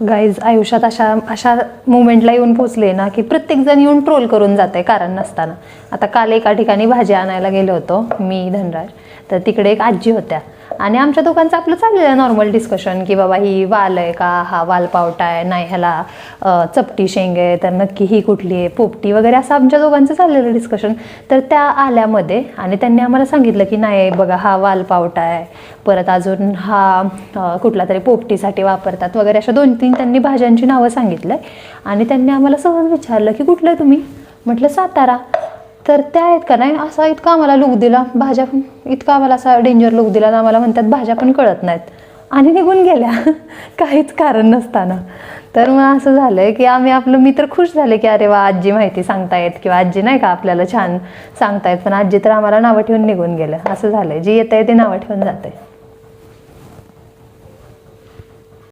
Guys, आयुष्यात अशा अशा मोमेंटला येऊन पोचले ना की प्रत्येकजण येऊन ट्रोल करून जाते कारण नसताना. आता काल एका ठिकाणी भाजी आणायला गेलो होतो मी, धनराज, तर तिकडे एक आजी होत्या आणि आमच्या दोघांचं आपलं चाललेलं नॉर्मल डिस्कशन की बाबा ही वाल आहे का, हा वाल पावटा आहे, नाही ह्याला चपटी शेंग आहे, तर नक्की ही कुठली आहे, पोपटी वगैरे, असं आमच्या दोघांचं चाललेलं डिस्कशन. तर त्या आल्यामध्ये आणि त्यांनी आम्हाला सांगितलं की नाही बघा हा वाल पावटा आहे, परत अजून हा कुठला तरी पोपटीसाठी वापरतात वगैरे, अशा 2-3 त्यांनी भाज्यांची नावं सांगितलं आणि त्यांनी आम्हाला सहज विचारलं की कुठलं आहे तुम्ही. म्हटलं सातारा. तर त्या आहेत का नाही असा इतका आम्हाला लुक दिला, भाज्या इतका आम्हाला असा डेंजर लुक दिला ना, आम्हाला म्हणतात भाज्या पण कळत नाहीत आणि निघून गेल्या काहीच कारण नसताना. तर मग असं झालं की आम्ही आपलं, मी तर खुश झाले की अरे वा आजी माहिती सांगतायत किंवा आजी नाही का आपल्याला छान सांगतायत, पण आजी तर आम्हाला नावं ठेवून निघून गेलं. असं झालं, जी येतं आहे ते नावं ठेवून जाते.